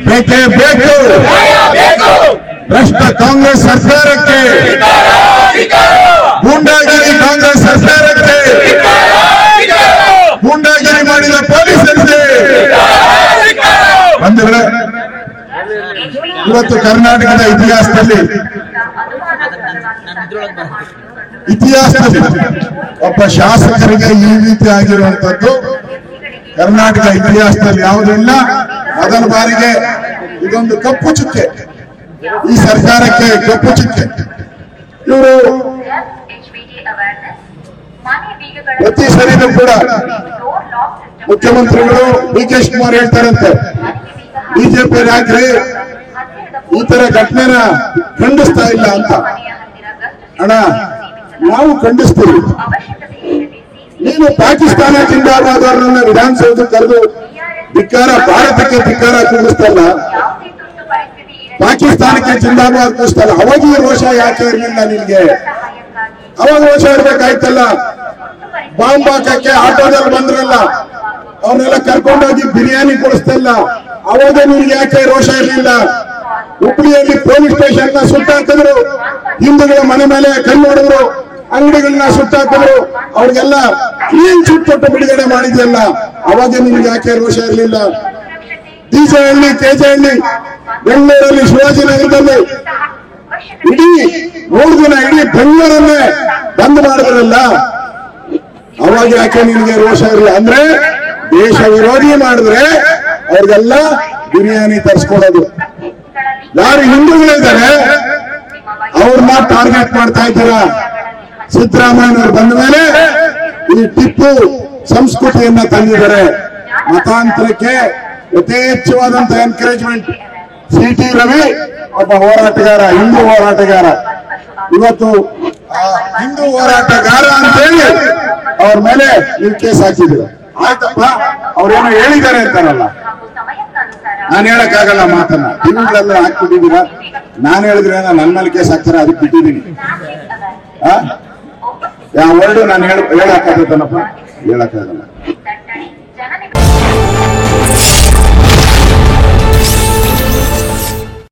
ಬೇಕೇ ಬೇಕು ಭ್ರಷ್ಟ ಕಾಂಗ್ರೆಸ್ ಸರ್ಕಾರಕ್ಕೆ, ಗೂಂಡಾಗಿರಿ ಕಾಂಗ್ರೆಸ್ ಸರ್ಕಾರಕ್ಕೆ, ಗೂಂಡಾಗಿರಿ ಮಾಡಿದ ಪೊಲೀಸರಿಗೆ. ಬಂಧುಗಳೇ, ಇವತ್ತು ಕರ್ನಾಟಕದ ಇತಿಹಾಸದಲ್ಲಿ ಒಬ್ಬ ಶಾಸಕರಿಗೆ ಈ ರೀತಿ ಆಗಿರುವಂತದ್ದು ಕರ್ನಾಟಕ ಇತಿಹಾಸದಲ್ಲಿ ಯಾವುದಿಲ್ಲ. ಮೊದಲ ಬಾರಿಗೆ ಇದೊಂದು ಕಪ್ಪು ಚುಕ್ಕೆ, ಈ ಸರ್ಕಾರಕ್ಕೆ ಕಪ್ಪು ಚುಕ್ಕೆ. ಇವರು ಪ್ರತಿ ಸರಿನೂ ಕೂಡ ಮುಖ್ಯಮಂತ್ರಿಗಳು ಡಿ.ಕೆ. ಶಿವಕುಮಾರ್ ಹೇಳ್ತಾರಂತೆ, ಬಿಜೆಪಿ ನಾಯಕರೇ ಈ ತರ ಘಟನೆನ ಖಂಡಿಸ್ತಾ ಇಲ್ಲ ಅಂತ. ಅಣ್ಣ, ನಾವು ಖಂಡಿಸ್ತೀವಿ. ನೀನು ಪಾಕಿಸ್ತಾನ ಜಿಂದಾಬಾದವರನ್ನ ವಿಧಾನಸೌಧಕ್ಕೆ ಕರೆದು ಧಿಕ್ಕಾರ, ಭಾರತಕ್ಕೆ ಧಿಕ್ಕಾರ ಕೂಗಿಸ್ತಲ್ಲ, ಪಾಕಿಸ್ತಾನಕ್ಕೆ ಜಿಂದಾಬಾದ್ ಕೂಗಿಸ್ತಲ್ಲ. ಅವಾಗ ಈ ರೋಷ ಯಾಕೆ ಇರಲಿಲ್ಲ ನಿನ್ಗೆ? ಅವಾಗ ರೋಷ ಇರ್ಬೇಕಾಯ್ತಲ್ಲ. ಬಾಂಬ್ ಹಾಕಕ್ಕೆ ಆಟೋದಲ್ಲಿ ಬಂದ್ರಲ್ಲ, ಅವನ್ನೆಲ್ಲ ಕರ್ಕೊಂಡೋಗಿ ಬಿರಿಯಾನಿ ಕೊಡಿಸ್ತಲ್ಲ, ಅವಾಗ ನಿನ್ಗೆ ಯಾಕೆ ರೋಷ ಇರಲಿಲ್ಲ? ಹುಬ್ಬಳ್ಳಿಯಲ್ಲಿ ಪೊಲೀಸ್ ಸ್ಟೇಷನ್ ನ ಸುಟ್ಟಾಕಿದ್ರು, ಹಿಂದೂಗಳ ಮನೆ ಮೇಲೆ ಕಣ್ಣು ಹೊಡೆದ್ರು, ಅಂಗಡಿಗಳನ್ನ ಸುಟ್ಟಾಕಿದ್ರು, ಅವ್ರಿಗೆಲ್ಲ ಕ್ಲೀನ್ ಚಿಟ್ ಕೊಟ್ಟು ಬಿಡುಗಡೆ ಮಾಡಿದ್ಯಲ್ಲ, ಅವಾಗ ನಿಮ್ಗೆ ಯಾಕೆ ರೋಷ ಇರಲಿಲ್ಲ? ಡಿಜೆಹಳ್ಳಿ, ಕೆಜೆಹಳ್ಳಿ, ಬೆಂಗಳೂರಲ್ಲಿ, ಶಿವಾಜಿನಗರದಲ್ಲಿ ಇಡೀ 3 ದಿನ ಇಡೀ ಬೆಂಗಳೂರನ್ನೇ ಬಂದ್ ಮಾಡಿದ್ರಲ್ಲ, ಅವಾಗ ಯಾಕೆ ನಿಮ್ಗೆ ರೋಷ ಇರಲಿಲ್ಲ? ಅಂದ್ರೆ ದೇಶ ವಿರೋಧಿ ಮಾಡಿದ್ರೆ ಅವ್ರಿಗೆಲ್ಲ ಬಿರಿಯಾನಿ ತರಿಸ್ಕೊಡೋದು. ಯಾರು ಹಿಂದೂಗಳಿದ್ದಾರೆ ಅವ್ರನ್ನ ಟಾರ್ಗೆಟ್ ಮಾಡ್ತಾ ಇದ್ದೀರಾ. ಸಿದ್ದರಾಮಯ್ಯನವರು ಬಂದ ಮೇಲೆ ಈ ಟಿಪ್ಪು ಸಂಸ್ಕೃತಿಯನ್ನ ತಂದಿದ್ದಾರೆ. ಮತಾಂತರಕ್ಕೆ ಯಥೇಚ್ಛವಾದಂತ ಎನ್ಕರೇಜ್ಮೆಂಟ್. ಸಿ.ಟಿ. ರವಿ ಒಬ್ಬ ಹೋರಾಟಗಾರ, ಹಿಂದೂ ಹೋರಾಟಗಾರ. ಇವತ್ತು ಹಿಂದೂ ಹೋರಾಟಗಾರ ಅಂತೇಳಿ ಅವ್ರ ಮೇಲೆ ನೀವು ಕೇಸ್ ಹಾಕಿದ್ರು. ಆಯ್ತಪ್ಪ, ಅವ್ರೇನೋ ಹೇಳಿದ್ದಾರೆ ಅಂತಾರಲ್ಲ, ನಾನು ಹೇಳಕ್ಕಾಗಲ್ಲ ಮಾತನ್ನ. ಟಿವಿಗಳೆಲ್ಲ ಹಾಕ್ಬಿಟ್ಟಿದ್ದೀರಾ, ನಾನು ಹೇಳಿದ್ರೆ ನನ್ನ ಮೇಲೆ ಕೇಸ್ ಹಾಕ್ತಾರೆ, ಅದಕ್ಕೆ ಬಿಟ್ಟಿದ್ದೀನಿ. ಯಾವ ವರ್ಡು ನಾನು ಹೇಳಕ್ಕಾಗತ್ತನಪ್ಪ? ಹೇಳಕ್ಕಾಗಲ್ಲ.